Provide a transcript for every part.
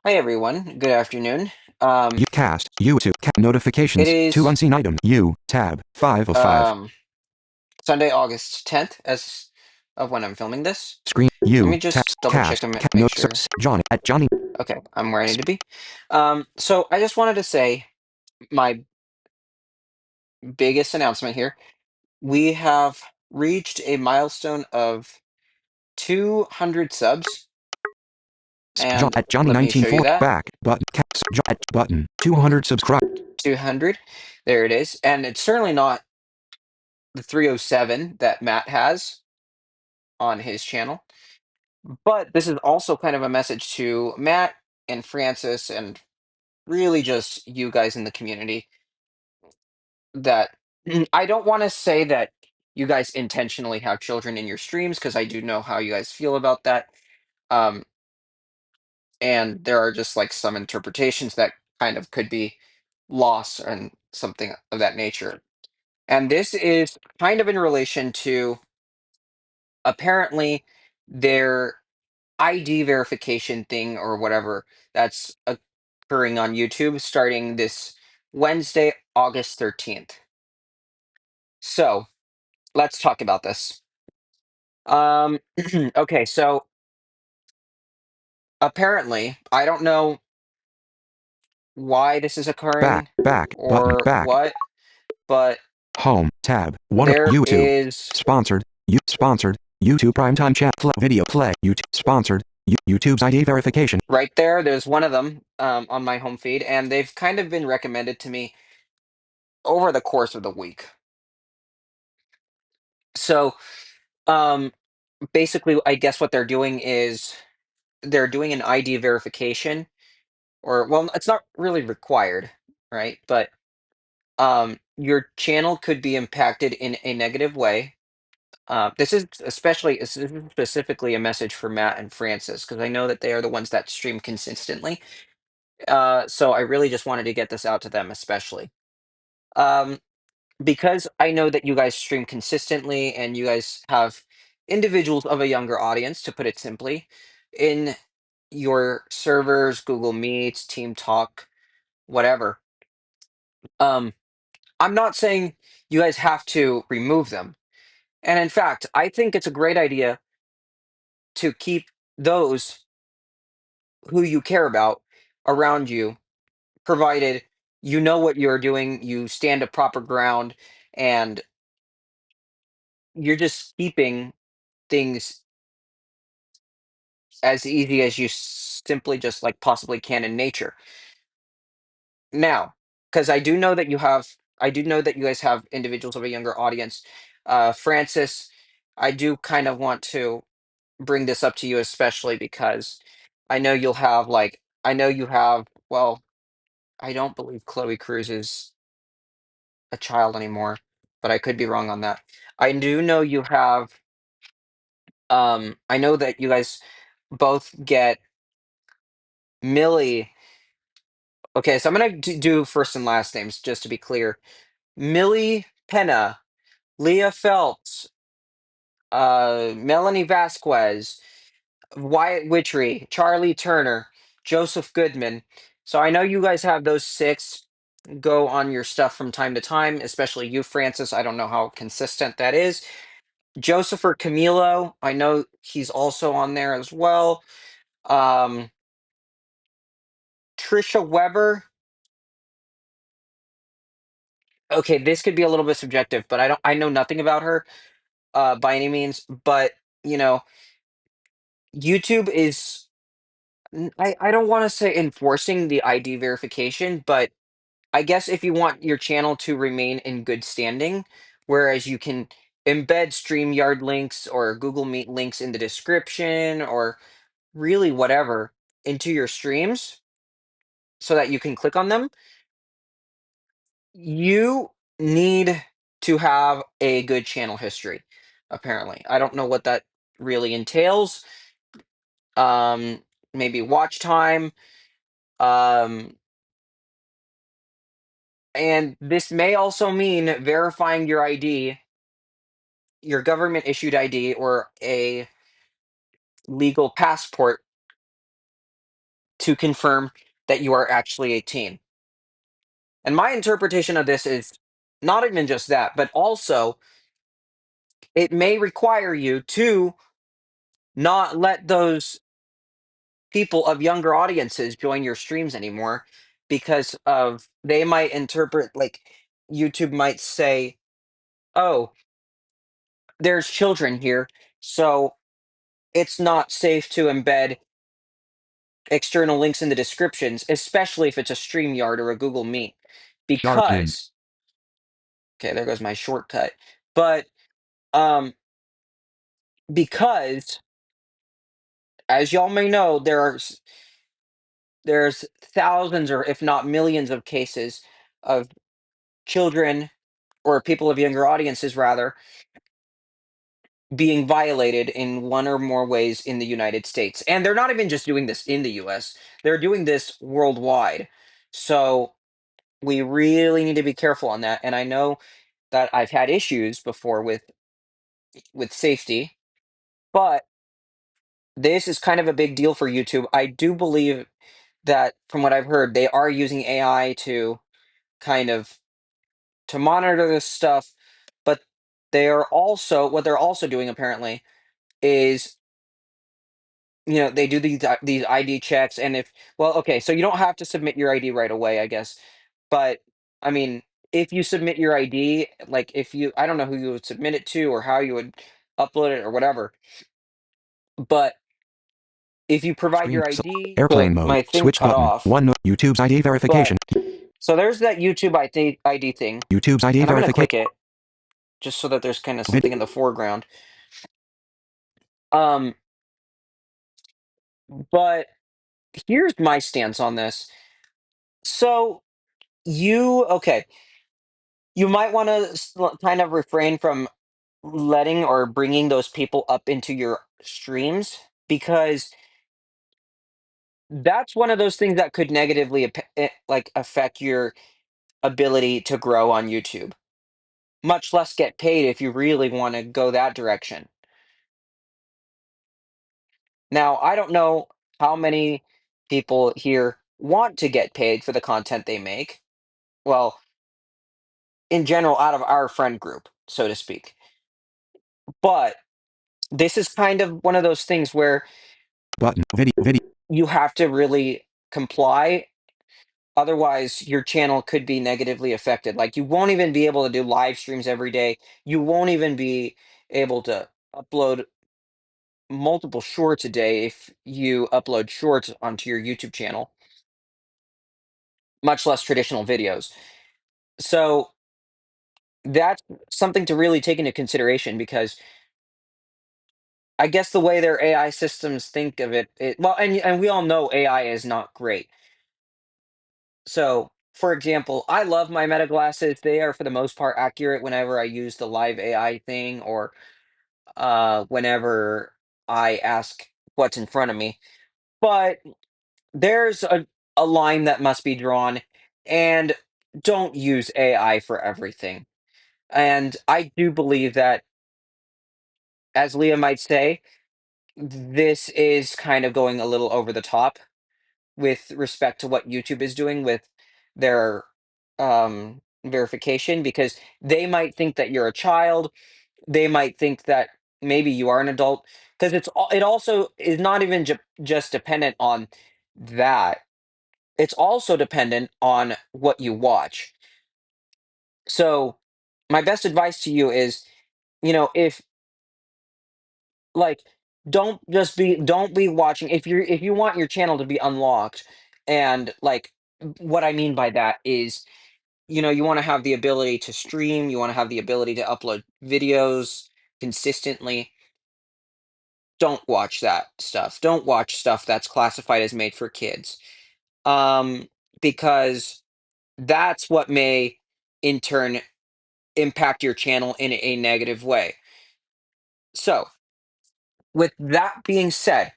Hi everyone, good afternoon. Um, Cast, YouTube, it notifications, to is unseen item, tab, 5 of 5. um, Sunday, August 10th, as of when I'm filming this. Screen, Let me tab, just double check cast, to make notes, sure. Johnny, at Johnny, Okay, I'm where I need to be. So I just wanted to say my biggest announcement here. We have reached a milestone of 200 subs, John, and at Johnny let me show you 194, that. back, button, cast, at button, 200 subscribe, 200. There it is. And it's certainly not the 307 that Matt has on his channel. But this is also kind of a message to Matt and Francis and really just you guys in the community that I don't want to say that you guys intentionally have children in your streams because I do know how you guys feel about that. Um, and there are just like some interpretations that kind of could be lost and something of that nature. And this is kind of in relation to apparently their ID verification thing or whatever that's occurring on YouTube starting this Wednesday, August 13th. So let's talk about this. Okay, so apparently, I don't know why this is occurring back, button, or back, what, but home, tab, 1 of there YouTube, is sponsored, sponsored, YouTube primetime chat, video play, YouTube, sponsored, YouTube's ID verification, right there, there's one of them on my home feed, and they've kind of been recommended to me over the course of the week. So, um, basically, I guess what they're doing is they're doing an ID verification, or well, it's not really required, right? But your channel could be impacted in a negative way. This is specifically a message for Matt and Francis because I know that they are the ones that stream consistently. So I really just wanted to get this out to them, especially. Um, because I know that you guys stream consistently and you guys have individuals of a younger audience, to put it simply, in your servers, Google Meets, Team Talk, whatever. Um, I'm not saying you guys have to remove them. And in fact, I think it's a great idea to keep those who you care about around you, provided you know what you're doing, you stand a proper ground, and you're just keeping things as easy as you simply just like possibly can in nature. Now, because I do know that you guys have individuals of a younger audience. Francis, I do kind of want to bring this up to you, especially because I know you have, well, I don't believe Chloe Cruz is a child anymore, but I could be wrong on that. I do know you have, I know that you guys both get Millie. Okay, so I'm gonna do first and last names just to be clear. Millie Penna, Leah Phelps, Melanie Vasquez, Wyatt Witchery, Charlie Turner, Joseph Goodman. So I know you guys have those six go on your stuff from time to time, especially you, Francis. I don't know how consistent that is. Joseph or Camilo, I know he's also on there as well. Um, Trisha Weber. Okay, this could be a little bit subjective, but I know nothing about her by any means. But you know, YouTube is I don't want to say enforcing the ID verification, but I guess if you want your channel to remain in good standing, whereas you can embed StreamYard links or Google Meet links in the description or really whatever into your streams so that you can click on them, you need to have a good channel history, apparently. I don't know what that really entails. Um, Maybe watch time. Um, and this may also mean verifying your ID, your government issued ID, or a legal passport to confirm that you are actually 18. And my interpretation of this is not even just that, but also it may require you to not let those people of younger audiences join your streams anymore because of they might interpret like YouTube might say, "Oh, there's children here, so it's not safe to embed external links in the descriptions, especially if it's a StreamYard or a Google Meet." Sharpkin. Because okay, there goes my shortcut. But um because as y'all may know, there's thousands or if not millions of cases of children or people of younger audiences rather being violated in one or more ways in the United States. And they're not even just doing this in the US. They're doing this worldwide. So we really need to be careful on that. And I know that I've had issues before with safety, but this is kind of a big deal for YouTube. I do believe that from what I've heard, they are using AI to kind of to monitor this stuff, but they are also what they're also doing apparently is they do these ID checks, and if well, okay, so you don't have to submit your ID right away, I guess, but I mean, if you submit your ID, like if you, I don't know who you would submit it to or how you would upload it or whatever, but if you provide Stream. your ID, Airplane mode. my thing Switch cut button. off, One. YouTube's ID but verification. so there's that YouTube ID thing, YouTube's ID and I'm gonna verification. click it just so that there's kind of Video. something in the foreground. Um, but here's my stance on this. So okay, you might want to kind of refrain from letting or bringing those people up into your streams because that's one of those things that could negatively like affect your ability to grow on YouTube. Much less get paid if you really want to go that direction. Now, I don't know how many people here want to get paid for the content they make. Well, in general, out of our friend group, so to speak. But this is kind of one of those things where Button. Video. Video. you have to really comply. Otherwise, your channel could be negatively affected. Like, you won't even be able to do live streams every day. You won't even be able to upload multiple shorts a day if you upload shorts onto your YouTube channel, much less traditional videos. So that's something to really take into consideration because I guess the way their AI systems think of it well, and we all know AI is not great. So, for example, I love my Meta glasses. They are for the most part accurate whenever I use the live AI thing or whenever I ask what's in front of me. But there's a line that must be drawn, and don't use AI for everything. And I do believe that, as Leah might say, this is kind of going a little over the top with respect to what YouTube is doing with their verification because they might think that you're a child. They might think that maybe you are an adult because it also is not even just dependent on that. It's also dependent on what you watch. So my best advice to you is, if like don't be watching if you want your channel to be unlocked and like what I mean by that is you want to have the ability to stream, you want to have the ability to upload videos consistently. Don't watch that stuff. Don't watch stuff that's classified as made for kids. Um because that's what may in turn impact your channel in a negative way. So, with that being said,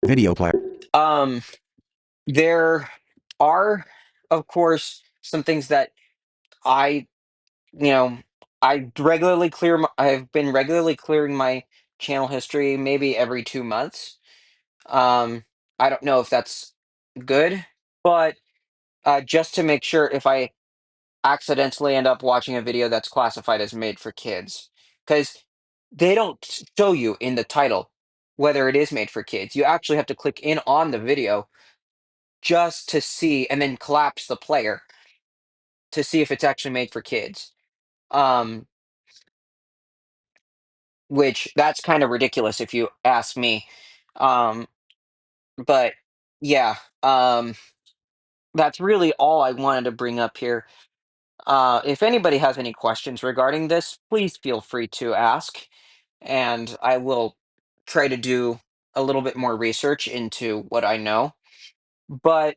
Video player. um there are, of course, some things that I, you know, I've been regularly clearing my channel history maybe every 2 months. Um, I don't know if that's good, but just to make sure if I accidentally end up watching a video that's classified as made for kids, because they don't show you in the title whether it is made for kids. You actually have to click in on the video just to see, and then collapse the player to see if it's actually made for kids. Um, which that's kind of ridiculous if you ask me. Um, but yeah, that's really all I wanted to bring up here. If anybody has any questions regarding this, please feel free to ask, and I will try to do a little bit more research into what I know. But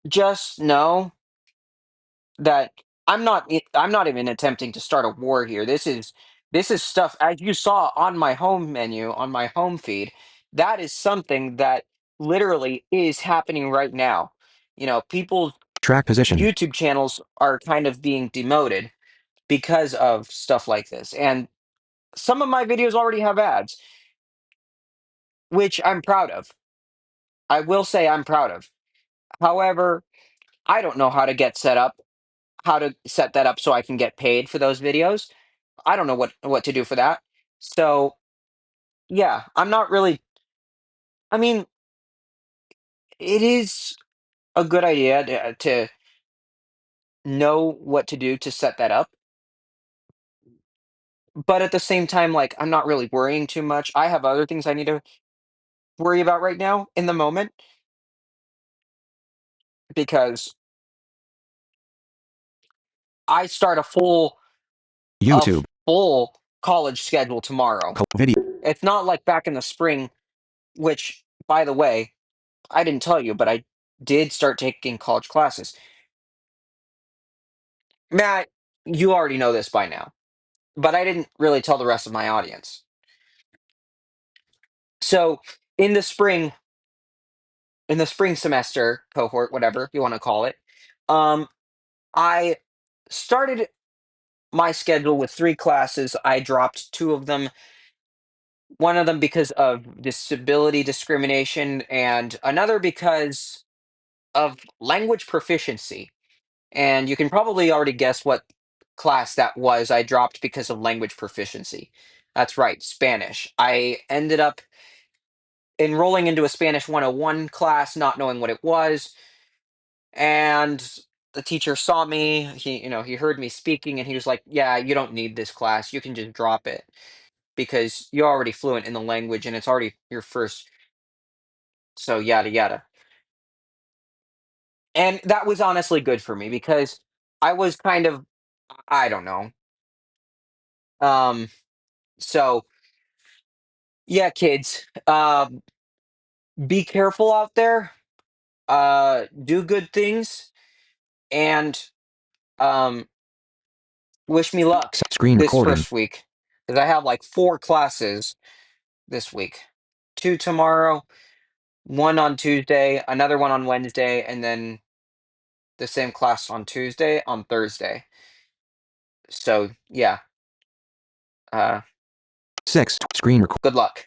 just know that I'm not even attempting to start a war here. This is stuff, as you saw on my home menu, on my home feed, that is something that literally is happening right now. People's Track position. YouTube channels are kind of being demoted because of stuff like this. And some of my videos already have ads, which I'm proud of. I will say I'm proud of. However, I don't know how to set that up so I can get paid for those videos. I don't know what to do for that. So, yeah, I'm not really. I mean, it is a good idea to know what to do to set that up, but at the same time, like, I'm not really worrying too much. I have other things I need to worry about right now in the moment because I start a YouTube. full college schedule tomorrow. Video. It's not like back in the spring, which, by the way, I didn't tell you, but I did start taking college classes. Matt, you already know this by now, but I didn't really tell the rest of my audience. So, in the spring, in the spring semester cohort, whatever you want to call it, um, I started my schedule with 3 classes. I dropped 2 of them. One of them because of disability discrimination, and another because of language proficiency. And you can probably already guess what class that was I dropped because of language proficiency. That's right, Spanish. I ended up enrolling into a Spanish 101 class, not knowing what it was. And the teacher saw me, he heard me speaking, and he was like, "Yeah, you don't need this class. You can just drop it because you're already fluent in the language and it's already your first, so yada yada." And that was honestly good for me because I was kind of, I don't know. Um, so yeah, kids, be careful out there. Do good things, and um, wish me luck Screen this recording. first week because I have like 4 classes this week. 2 tomorrow, one on Tuesday, another one on Wednesday, and then the same class on Tuesday, on Thursday. So yeah, uh, 6. Screen good luck.